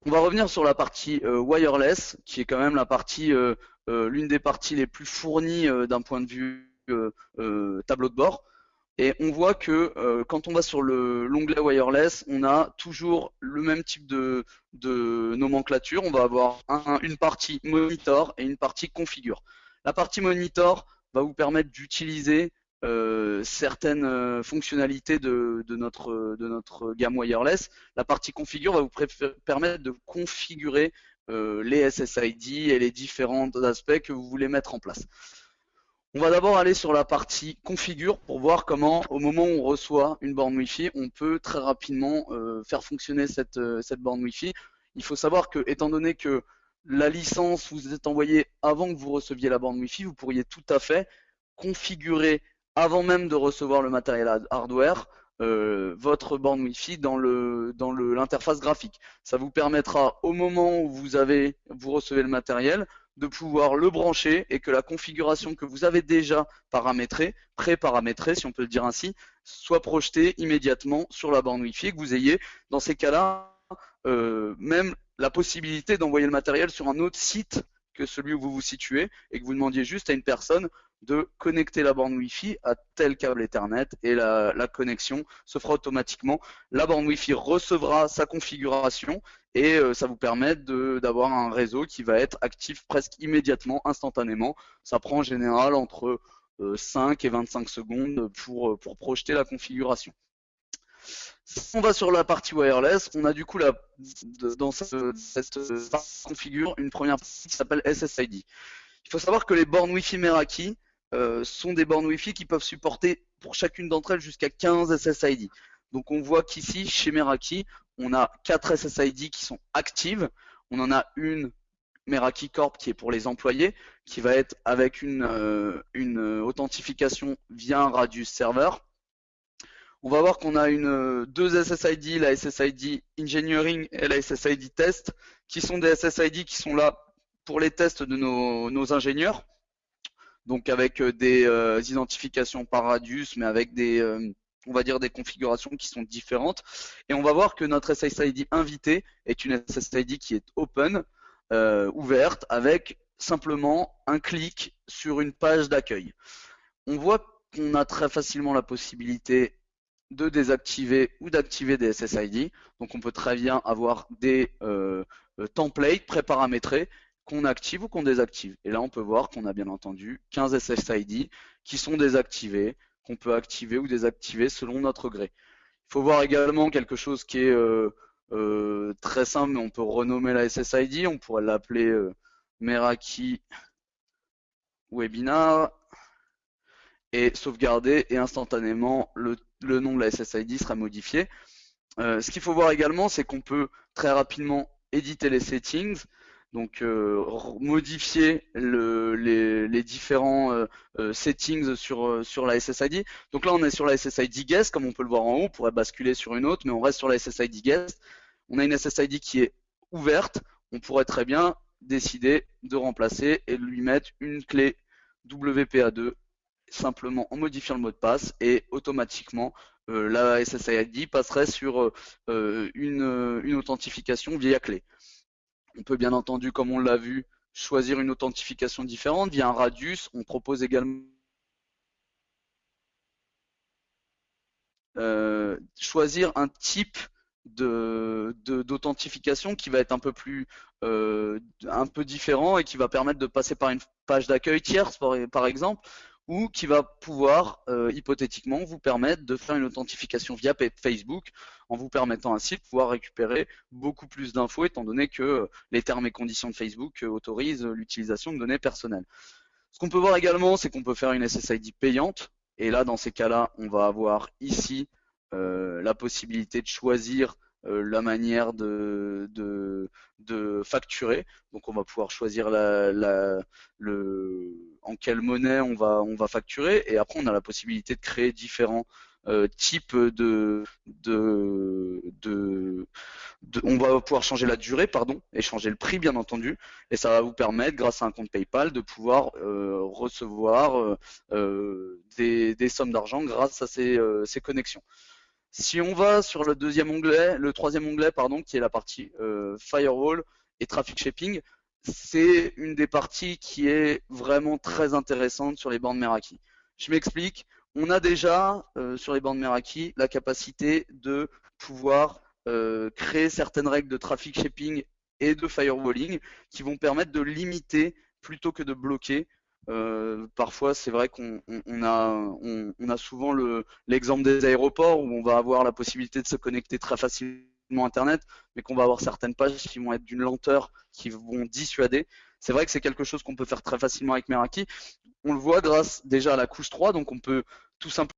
On va revenir sur la partie wireless, qui est quand même la partie, l'une des parties les plus fournies d'un point de vue tableau de bord. Et on voit que quand on va sur l'onglet wireless, on a toujours le même type de nomenclature. On va avoir une partie monitor et une partie configure. La partie monitor va vous permettre d'utiliser certaines fonctionnalités de notre gamme wireless. La partie configure va vous permettre de configurer les SSID et les différents aspects que vous voulez mettre en place. On va d'abord aller sur la partie configure pour voir comment, au moment où on reçoit une borne Wi-Fi, on peut très rapidement faire fonctionner cette borne Wi-Fi. Il faut savoir que, étant donné que la licence vous est envoyée avant que vous receviez la borne Wi-Fi, vous pourriez tout à fait configurer, avant même de recevoir le matériel hardware, votre borne Wi-Fi dans l'interface graphique. Ça vous permettra, au moment où vous recevez le matériel, de pouvoir le brancher et que la configuration que vous avez déjà paramétrée, pré-paramétrée si on peut le dire ainsi, soit projetée immédiatement sur la borne Wi-Fi et que vous ayez dans ces cas-là même la possibilité d'envoyer le matériel sur un autre site que celui où vous vous situez et que vous demandiez juste à une personne de connecter la borne Wi-Fi à tel câble Ethernet et la connexion se fera automatiquement. La borne Wi-Fi recevra sa configuration et ça vous permet d'avoir un réseau qui va être actif presque immédiatement, instantanément. Ça prend en général entre 5 et 25 secondes pour projeter la configuration. Si on va sur la partie wireless, on a du coup dans cette configure une première partie qui s'appelle SSID. Il faut savoir que les bornes Wi-Fi Meraki sont des bornes Wi-Fi qui peuvent supporter pour chacune d'entre elles jusqu'à 15 SSID. Donc on voit qu'ici, chez Meraki, on a 4 SSID qui sont actives. On en a une Meraki Corp qui est pour les employés, qui va être avec une authentification via un Radius Server. On va voir qu'on a deux SSID, la SSID Engineering et la SSID Test, qui sont des SSID qui sont là pour les tests de nos ingénieurs. Donc avec des identifications par radius, mais avec on va dire des configurations qui sont différentes. Et on va voir que notre SSID invité est une SSID qui est open, ouverte, avec simplement un clic sur une page d'accueil. On voit qu'on a très facilement la possibilité de désactiver ou d'activer des SSID. Donc on peut très bien avoir des templates pré-paramétrés qu'on active ou qu'on désactive. Et là on peut voir qu'on a bien entendu 15 SSID qui sont désactivés, qu'on peut activer ou désactiver selon notre gré. Il faut voir également quelque chose qui est très simple, mais on peut renommer la SSID, on pourrait l'appeler Meraki Webinar et sauvegarder et instantanément le nom de la SSID sera modifié. Ce qu'il faut voir également, c'est qu'on peut très rapidement éditer les settings, donc modifier les différents settings sur la SSID. Donc là, on est sur la SSID guest, comme on peut le voir en haut, on pourrait basculer sur une autre, mais on reste sur la SSID guest. On a une SSID qui est ouverte, on pourrait très bien décider de remplacer et de lui mettre une clé WPA2 simplement en modifiant le mot de passe et automatiquement la SSID passerait sur une authentification via clé. On peut bien entendu, comme on l'a vu, choisir une authentification différente via un radius. On propose également choisir un type d'authentification qui va être un peu différent et qui va permettre de passer par une page d'accueil tierce par exemple, ou qui va pouvoir hypothétiquement vous permettre de faire une authentification via Facebook en vous permettant ainsi de pouvoir récupérer beaucoup plus d'infos étant donné que les termes et conditions de Facebook autorisent l'utilisation de données personnelles. Ce qu'on peut voir également, c'est qu'on peut faire une SSID payante et là dans ces cas-là, on va avoir ici la possibilité de choisir la manière de facturer. Donc on va pouvoir choisir en quelle monnaie on va facturer et après on a la possibilité de créer différents types on va pouvoir changer la durée, pardon, et changer le prix bien entendu, et ça va vous permettre, grâce à un compte PayPal, de pouvoir recevoir des sommes d'argent grâce à ces connexions. Si on va sur le troisième onglet, pardon, qui est la partie Firewall et Traffic Shaping, c'est une des parties qui est vraiment très intéressante sur les bornes Meraki. Je m'explique. On a déjà sur les bandes Meraki la capacité de pouvoir créer certaines règles de traffic shaping et de firewalling qui vont permettre de limiter plutôt que de bloquer. Parfois, c'est vrai qu'on a souvent l'exemple des aéroports où on va avoir la possibilité de se connecter très facilement à Internet, mais qu'on va avoir certaines pages qui vont être d'une lenteur qui vont dissuader. C'est vrai que c'est quelque chose qu'on peut faire très facilement avec Meraki. On le voit grâce déjà à la couche 3, donc on peut tout simplement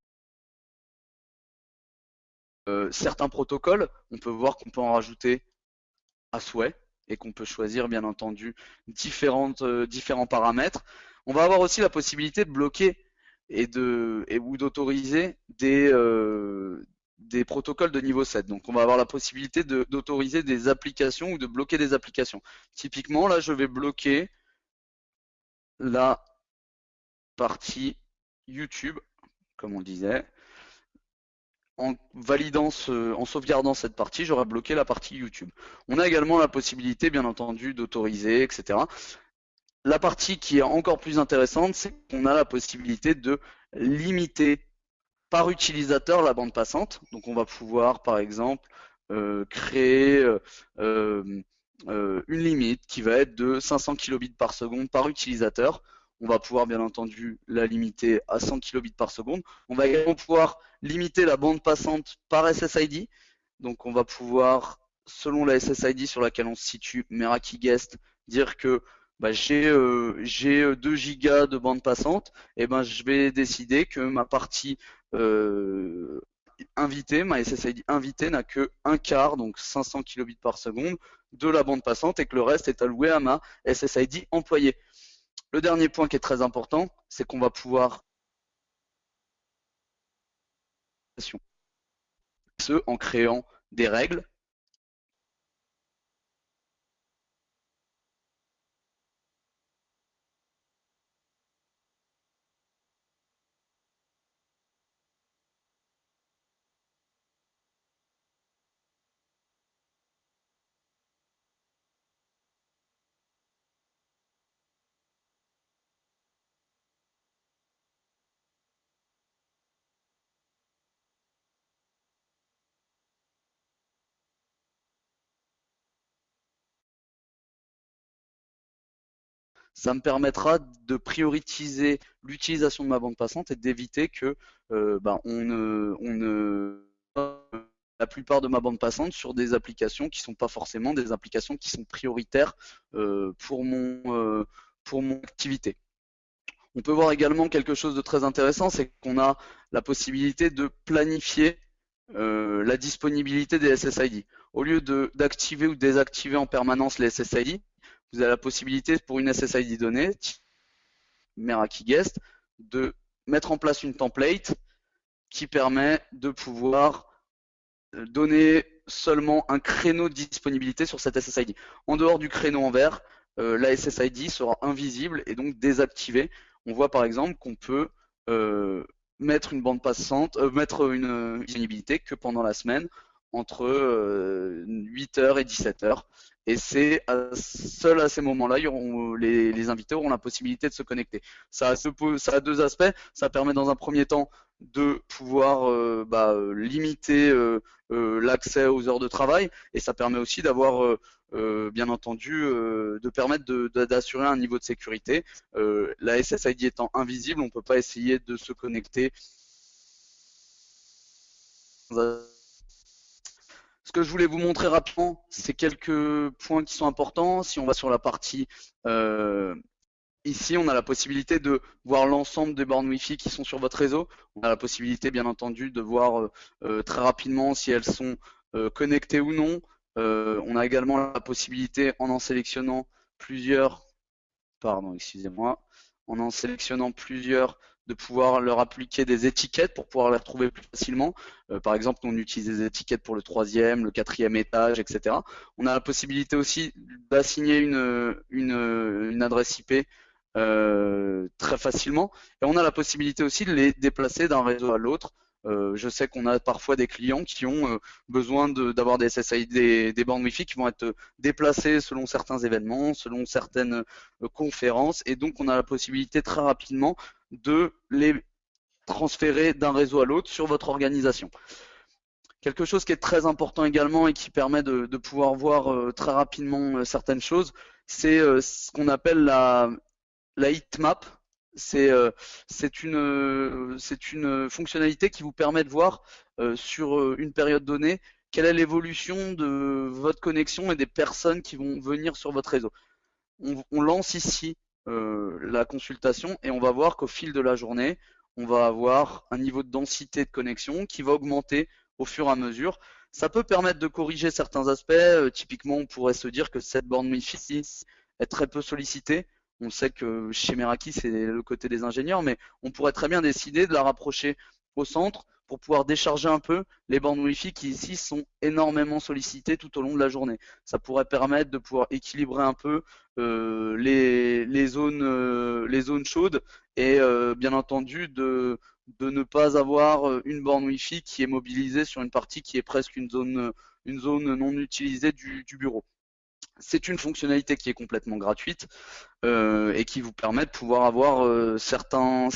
certains protocoles, on peut voir qu'on peut en rajouter à souhait et qu'on peut choisir bien entendu différents paramètres. On va avoir aussi la possibilité de bloquer ou d'autoriser des protocoles de niveau 7. Donc on va avoir la possibilité d'autoriser des applications ou de bloquer des applications. Typiquement, là, je vais bloquer la partie YouTube, comme on disait. En en sauvegardant cette partie, j'aurai bloqué la partie YouTube. On a également la possibilité, bien entendu, d'autoriser, etc. La partie qui est encore plus intéressante, c'est qu'on a la possibilité de limiter par utilisateur la bande passante. Donc on va pouvoir, par exemple, créer une limite qui va être de 500 kilobits par seconde par utilisateur. On va pouvoir bien entendu la limiter à 100 kilobits par seconde. On va également pouvoir limiter la bande passante par SSID. Donc on va pouvoir, selon la SSID sur laquelle on se situe, Meraki Guest, dire que bah, j'ai 2 gigas de bande passante, et ben je vais décider que ma partie invitée, ma SSID invitée n'a que un quart, donc 500 kilobits par seconde, de la bande passante et que le reste est alloué à ma SSID employée. Le dernier point qui est très important, c'est qu'on va pouvoir ce en créant des règles. Ça me permettra de prioriser l'utilisation de ma bande passante et d'éviter que on ne la plupart de ma bande passante sur des applications qui sont pas forcément des applications qui sont prioritaires pour mon activité. On peut voir également quelque chose de très intéressant, c'est qu'on a la possibilité de planifier la disponibilité des SSID. Au lieu d'activer ou désactiver en permanence les SSID, vous avez la possibilité pour une SSID donnée, Meraki Guest, de mettre en place une template qui permet de pouvoir donner seulement un créneau de disponibilité sur cette SSID. En dehors du créneau en vert, la SSID sera invisible et donc désactivée. On voit par exemple qu'on peut mettre une bande passante, mettre une disponibilité que pendant la semaine entre 8h et 17h. Et c'est seul à ces moments-là, les invités auront la possibilité de se connecter. Ça a deux aspects. Ça permet dans un premier temps de pouvoir limiter l'accès aux heures de travail et ça permet aussi d'avoir bien entendu de permettre d'assurer un niveau de sécurité. La SSID étant invisible, on ne peut pas essayer de se connecter. Ce que je voulais vous montrer rapidement, c'est quelques points qui sont importants. Si on va sur la partie ici, on a la possibilité de voir l'ensemble des bornes Wi-Fi qui sont sur votre réseau. On a la possibilité, bien entendu, de voir très rapidement si elles sont connectées ou non. On a également la possibilité, en sélectionnant plusieurs, pardon, excusez-moi, en sélectionnant plusieurs, de pouvoir leur appliquer des étiquettes pour pouvoir les retrouver plus facilement. Par exemple, on utilise des étiquettes pour le 3e, le 4e étage, etc. On a la possibilité aussi d'assigner une adresse IP très facilement. Et on a la possibilité aussi de les déplacer d'un réseau à l'autre. Je sais qu'on a parfois des clients qui ont besoin d'avoir des SSID, des bandes Wi-Fi qui vont être déplacées selon certains événements, selon certaines conférences, et donc on a la possibilité très rapidement de les transférer d'un réseau à l'autre sur votre organisation. Quelque chose qui est très important également et qui permet de pouvoir voir très rapidement certaines choses, c'est ce qu'on appelle la heatmap. C'est c'est une fonctionnalité qui vous permet de voir sur une période donnée quelle est l'évolution de votre connexion et des personnes qui vont venir sur votre réseau. On lance ici la consultation et on va voir qu'au fil de la journée, on va avoir un niveau de densité de connexion qui va augmenter au fur et à mesure. Ça peut permettre de corriger certains aspects. Typiquement, on pourrait se dire que cette borne Wi-Fi est très peu sollicitée. On sait que chez Meraki, c'est le côté des ingénieurs, mais on pourrait très bien décider de la rapprocher au centre pour pouvoir décharger un peu les bornes Wi-Fi qui ici sont énormément sollicitées tout au long de la journée. Ça pourrait permettre de pouvoir équilibrer un peu les zones chaudes et bien entendu de ne pas avoir une borne Wi-Fi qui est mobilisée sur une partie qui est presque une zone non utilisée du bureau. C'est une fonctionnalité qui est complètement gratuite et qui vous permet de pouvoir avoir certaines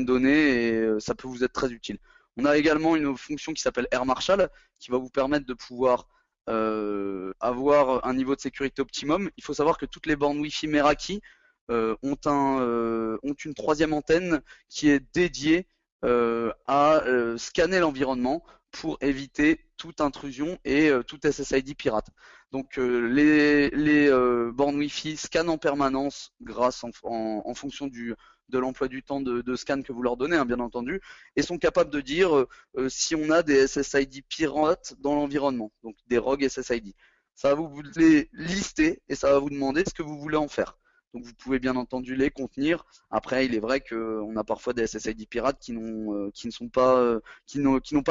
données et ça peut vous être très utile. On a également une fonction qui s'appelle Air Marshal qui va vous permettre de pouvoir avoir un niveau de sécurité optimum. Il faut savoir que toutes les bornes Wi-Fi Meraki ont une troisième antenne qui est dédiée à scanner l'environnement pour éviter toute intrusion et tout SSID pirate. Donc les bornes Wi-Fi scannent en permanence grâce en fonction de l'emploi du temps de scan que vous leur donnez, hein, bien entendu, et sont capables de dire si on a des SSID pirates dans l'environnement, donc des rogue SSID. Ça va vous les lister et ça va vous demander ce que vous voulez en faire. Donc vous pouvez bien entendu les contenir. Après, il est vrai qu'on a parfois des SSID pirates qui n'ont pas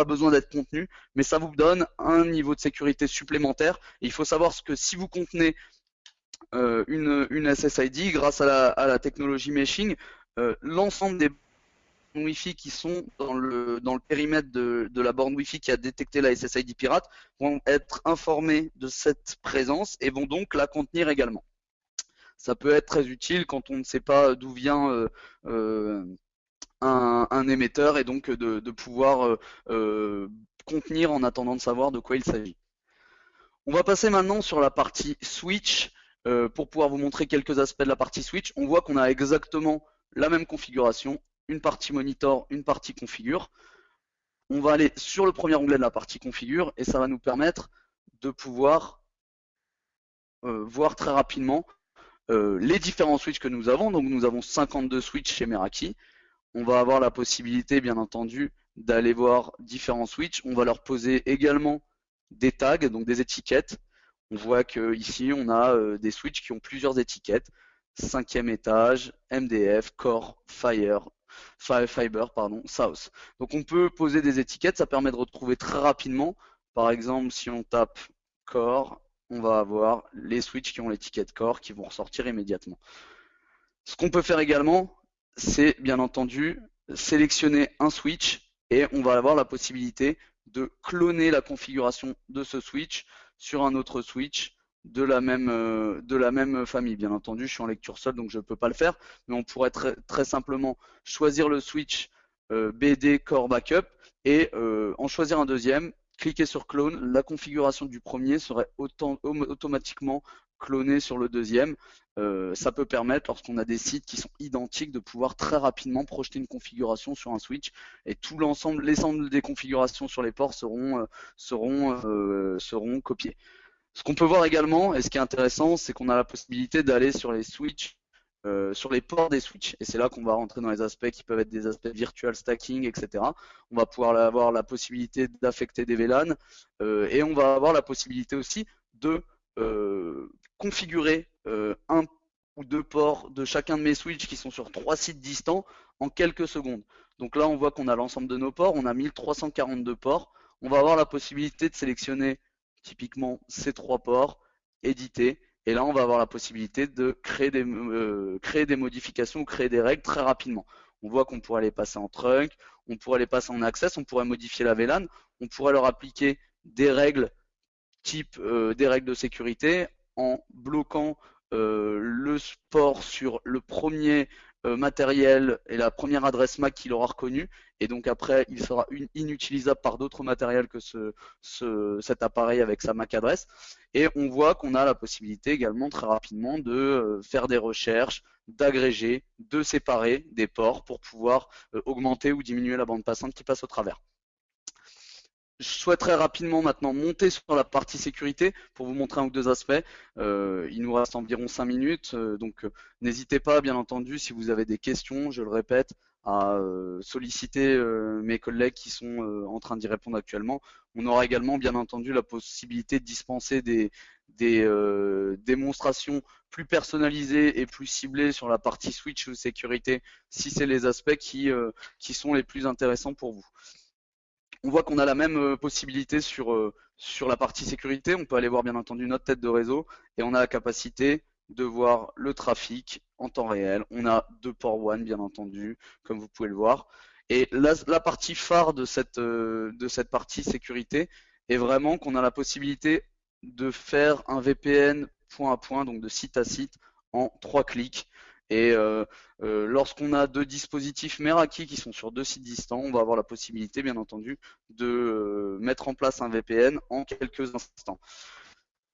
besoin d'être contenus, mais ça vous donne un niveau de sécurité supplémentaire. Et il faut savoir que si vous contenez une SSID, grâce à la technologie meshing, l'ensemble des Wi-Fi qui sont dans le périmètre de la borne Wi-Fi qui a détecté la SSID pirate vont être informés de cette présence et vont donc la contenir également. Ça peut être très utile quand on ne sait pas d'où vient un émetteur et donc de pouvoir contenir en attendant de savoir de quoi il s'agit. On va passer maintenant sur la partie switch pour pouvoir vous montrer quelques aspects de la partie switch. On voit qu'on a exactement la même configuration, une partie monitor, une partie configure. On va aller sur le premier onglet de la partie configure et ça va nous permettre de pouvoir voir très rapidement les différents switches que nous avons. Donc nous avons 52 switches chez Meraki. On va avoir la possibilité, bien entendu, d'aller voir différents switches. On va leur poser également des tags, donc des étiquettes. On voit que ici on a des switches qui ont plusieurs étiquettes. 5e étage, MDF, Core, Fiber, South. Donc on peut poser des étiquettes, ça permet de retrouver très rapidement. Par exemple, si on tape Core, on va avoir les switches qui ont l'étiquette Core qui vont ressortir immédiatement. Ce qu'on peut faire également, c'est bien entendu sélectionner un switch et on va avoir la possibilité de cloner la configuration de ce switch sur un autre switch de la même famille. Bien entendu, je suis en lecture seule donc je ne peux pas le faire, mais on pourrait très simplement choisir le switch BD Core Backup et en choisir un deuxième, cliquer sur clone, la configuration du premier serait automatiquement clonée sur le deuxième. Ça peut permettre, lorsqu'on a des sites qui sont identiques, de pouvoir très rapidement projeter une configuration sur un switch et tout l'ensemble des configurations sur les ports seront copiées. Ce qu'on peut voir également, et ce qui est intéressant, c'est qu'on a la possibilité d'aller sur les switches, sur les ports des switches. Et c'est là qu'on va rentrer dans les aspects qui peuvent être des aspects virtual stacking, etc. On va pouvoir avoir la possibilité d'affecter des VLAN et on va avoir la possibilité aussi de configurer un ou deux ports de chacun de mes switches qui sont sur 3 sites distants en quelques secondes. Donc là, on voit qu'on a l'ensemble de nos ports, on a 1342 ports. On va avoir la possibilité de sélectionner typiquement ces 3 ports, éditer, et là on va avoir la possibilité de créer des modifications ou créer des règles très rapidement. On voit qu'on pourrait les passer en trunk, on pourrait les passer en access, on pourrait modifier la VLAN, on pourrait leur appliquer des règles type des règles de sécurité en bloquant le port sur le premier matériel et la première adresse MAC qu'il aura reconnue, et donc après il sera inutilisable par d'autres matériels que cet appareil avec sa MAC adresse. Et on voit qu'on a la possibilité également très rapidement de faire des recherches, d'agréger, de séparer des ports pour pouvoir augmenter ou diminuer la bande passante qui passe au travers. Je souhaiterais rapidement maintenant monter sur la partie sécurité pour vous montrer un ou deux aspects. Il nous reste environ 5 minutes, donc n'hésitez pas, bien entendu, si vous avez des questions, je le répète, à solliciter mes collègues qui sont en train d'y répondre actuellement. On aura également, bien entendu, la possibilité de dispenser des démonstrations plus personnalisées et plus ciblées sur la partie switch ou sécurité, si c'est les aspects qui sont les plus intéressants pour vous. On voit qu'on a la même possibilité sur la partie sécurité. On peut aller voir bien entendu notre tête de réseau et on a la capacité de voir le trafic en temps réel. On a deux ports WAN bien entendu, comme vous pouvez le voir. Et la partie phare de cette partie sécurité est vraiment qu'on a la possibilité de faire un VPN point à point, donc de site à site, en 3 clics. Et lorsqu'on a deux dispositifs Meraki qui sont sur deux sites distants, on va avoir la possibilité, bien entendu, de mettre en place un VPN en quelques instants.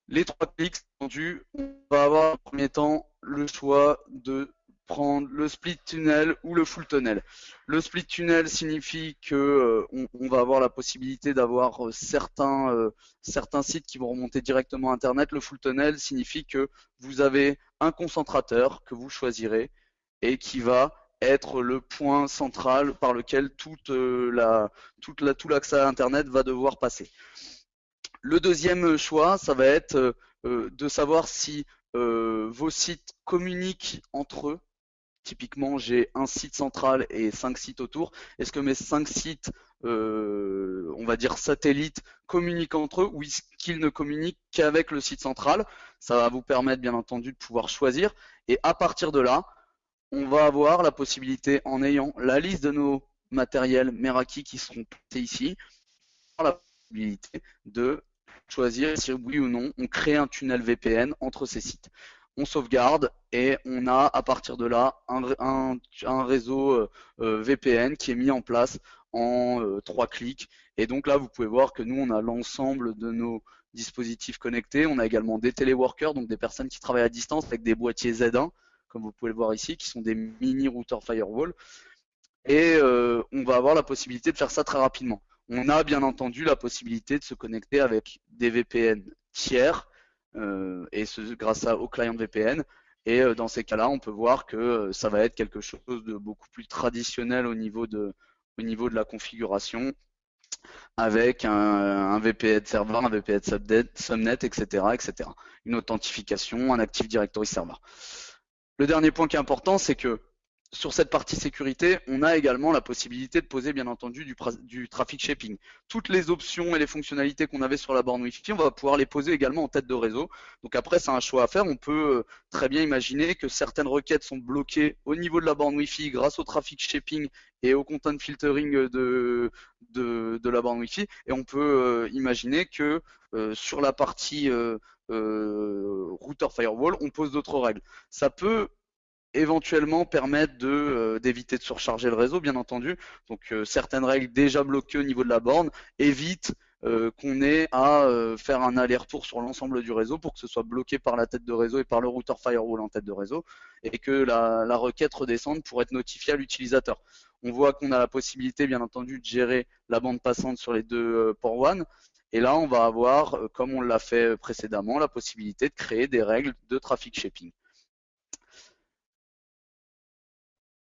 Les 3 clics, entendu, on va avoir en premier temps le choix de prendre le split tunnel ou le full tunnel. Le split tunnel signifie que on va avoir la possibilité d'avoir certains sites qui vont remonter directement à Internet. Le full tunnel signifie que vous avez un concentrateur que vous choisirez et qui va être le point central par lequel tout l'accès à Internet va devoir passer. Le deuxième choix, ça va être de savoir si vos sites communiquent entre eux. Typiquement, j'ai un site central et 5 sites autour. Est-ce que mes 5 sites, on va dire satellites, communiquent entre eux ou est-ce qu'ils ne communiquent qu'avec le site central? Ça va vous permettre, bien entendu, de pouvoir choisir. Et à partir de là, on va avoir la possibilité, en ayant la liste de nos matériels Meraki qui seront placés ici, la possibilité de choisir si oui ou non on crée un tunnel VPN entre ces sites. On sauvegarde et on a à partir de là un réseau VPN qui est mis en place en 3 clics. Et donc là, vous pouvez voir que nous, on a l'ensemble de nos dispositifs connectés. On a également des téléworkers, donc des personnes qui travaillent à distance avec des boîtiers Z1, comme vous pouvez le voir ici, qui sont des mini routeurs firewall. Et on va avoir la possibilité de faire ça très rapidement. On a bien entendu la possibilité de se connecter avec des VPN tiers, et ce grâce au client VPN. Et dans ces cas-là, on peut voir que ça va être quelque chose de beaucoup plus traditionnel au niveau de la configuration, avec un VPN serveur, un VPN subnet, etc., etc. Une authentification, un Active Directory server. Le dernier point qui est important, c'est que sur cette partie sécurité, on a également la possibilité de poser bien entendu du traffic shaping. Toutes les options et les fonctionnalités qu'on avait sur la borne Wi-Fi, on va pouvoir les poser également en tête de réseau. Donc après, c'est un choix à faire. On peut très bien imaginer que certaines requêtes sont bloquées au niveau de la borne Wi-Fi grâce au traffic shaping et au content filtering de la borne Wi-Fi. Et on peut imaginer que sur la partie router firewall, on pose d'autres règles. Ça peut éventuellement permettre d'éviter de surcharger le réseau, bien entendu. Donc certaines règles déjà bloquées au niveau de la borne évitent qu'on ait à faire un aller-retour sur l'ensemble du réseau pour que ce soit bloqué par la tête de réseau et par le router firewall en tête de réseau et que la requête redescende pour être notifiée à l'utilisateur. On voit qu'on a la possibilité, bien entendu, de gérer la bande passante sur les deux ports WAN. Et là, on va avoir, comme on l'a fait précédemment, la possibilité de créer des règles de traffic shaping.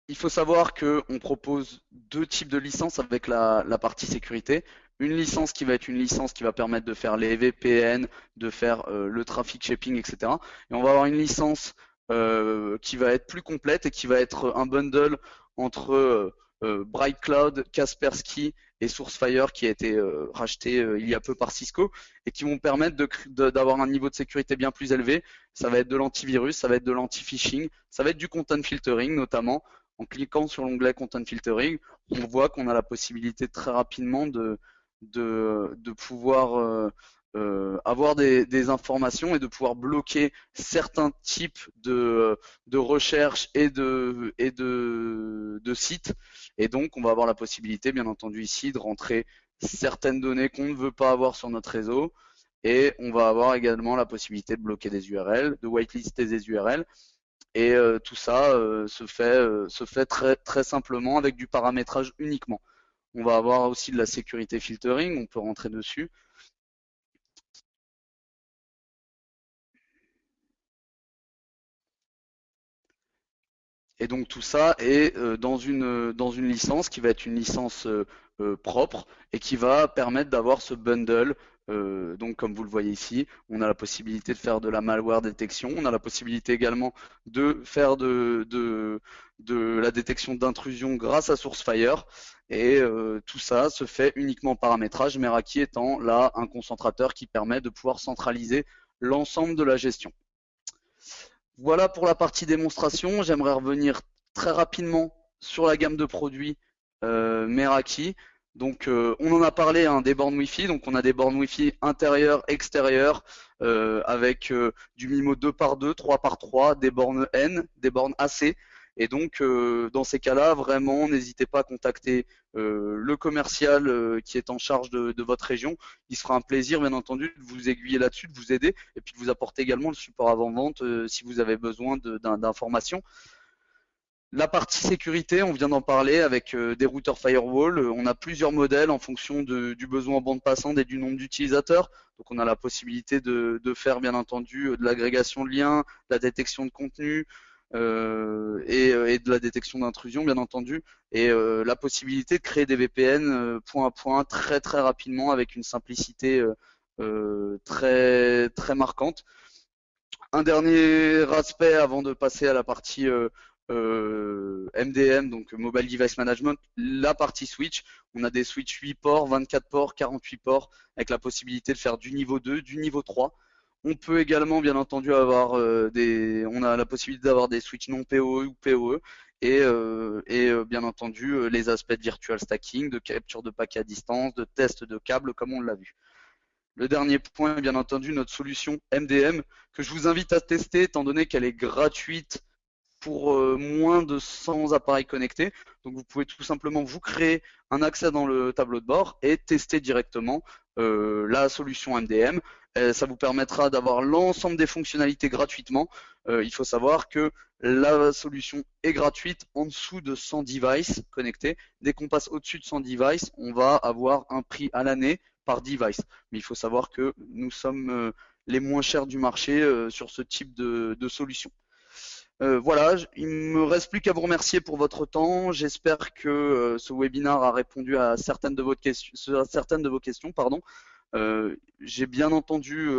Il faut savoir qu'on propose deux types de licences avec la partie sécurité. Une licence qui va être une licence qui va permettre de faire les VPN, de faire le traffic shaping, etc. Et on va avoir une licence qui va être plus complète et qui va être un bundle entre Bright Cloud, Kaspersky et Sourcefire qui a été racheté il y a peu par Cisco et qui vont permettre d'avoir un niveau de sécurité bien plus élevé. Ça va être de l'antivirus, ça va être de l'anti-phishing, ça va être du content filtering notamment. En cliquant sur l'onglet Content Filtering, on voit qu'on a la possibilité très rapidement de pouvoir avoir des informations et de pouvoir bloquer certains types de recherches et de sites. Et donc, on va avoir la possibilité, bien entendu, ici, de rentrer certaines données qu'on ne veut pas avoir sur notre réseau. Et on va avoir également la possibilité de bloquer des URL, de whitelister des URL. Et tout ça se fait très, très simplement avec du paramétrage uniquement. On va avoir aussi de la sécurité filtering, on peut rentrer dessus. Et donc tout ça est dans une licence qui va être une licence propre et qui va permettre d'avoir ce bundle. Donc comme vous le voyez ici, on a la possibilité de faire de la malware détection, on a la possibilité également de faire de la détection d'intrusion grâce à Sourcefire. Et tout ça se fait uniquement en paramétrage, Meraki étant là un concentrateur qui permet de pouvoir centraliser l'ensemble de la gestion. Voilà pour la partie démonstration. J'aimerais revenir très rapidement sur la gamme de produits Meraki. Donc, on en a parlé hein, des bornes Wi-Fi. Donc, on a des bornes Wi-Fi intérieures, extérieures, avec du MIMO 2x2, 3x3, des bornes N, des bornes AC. Et donc, dans ces cas-là, vraiment, n'hésitez pas à contacter le commercial qui est en charge de votre région. Il sera un plaisir, bien entendu, de vous aiguiller là-dessus, de vous aider et puis de vous apporter également le support avant-vente si vous avez besoin d'informations. La partie sécurité, on vient d'en parler avec des routeurs firewall. On a plusieurs modèles en fonction du besoin en bande passante et du nombre d'utilisateurs. Donc on a la possibilité de faire bien entendu de l'agrégation de liens, de la détection de contenu et de la détection d'intrusion bien entendu. Et la possibilité de créer des VPN point à point très très rapidement avec une simplicité très très marquante. Un dernier aspect avant de passer à la partie MDM, donc Mobile Device Management, la partie switch. On a des switch 8 ports, 24 ports, 48 ports, avec la possibilité de faire du niveau 2, du niveau 3. On peut également, bien entendu, avoir on a la possibilité d'avoir des switches non PoE ou PoE, et bien entendu les aspects de virtual stacking, de capture de paquets à distance, de test de câbles, comme on l'a vu. Le dernier point est bien entendu notre solution MDM que je vous invite à tester étant donné qu'elle est gratuite pour moins de 100 appareils connectés. Donc vous pouvez tout simplement vous créer un accès dans le tableau de bord et tester directement la solution MDM. Ça vous permettra d'avoir l'ensemble des fonctionnalités gratuitement. Il faut savoir que la solution est gratuite en dessous de 100 devices connectés. Dès qu'on passe au-dessus de 100 devices, on va avoir un prix à l'année par device. Mais il faut savoir que nous sommes les moins chers du marché sur ce type de solution. Voilà, il me reste plus qu'à vous remercier pour votre temps. J'espère que ce webinaire a répondu à certaines de vos questions, pardon. J'ai bien entendu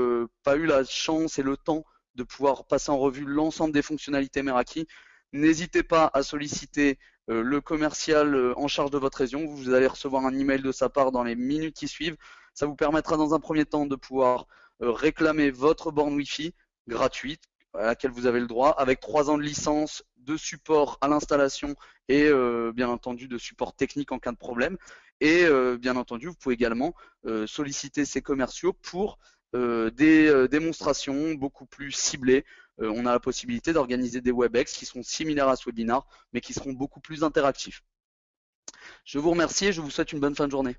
pas eu la chance et le temps de pouvoir passer en revue l'ensemble des fonctionnalités Meraki. N'hésitez pas à solliciter le commercial en charge de votre région. Vous allez recevoir un email de sa part dans les minutes qui suivent. Ça vous permettra dans un premier temps de pouvoir réclamer votre borne Wi-Fi gratuite à laquelle vous avez le droit, avec 3 ans de licence, de support à l'installation et bien entendu de support technique en cas de problème. Et bien entendu, vous pouvez également solliciter ces commerciaux pour des démonstrations beaucoup plus ciblées. On a la possibilité d'organiser des WebEx qui seront similaires à ce webinar, mais qui seront beaucoup plus interactifs. Je vous remercie et je vous souhaite une bonne fin de journée.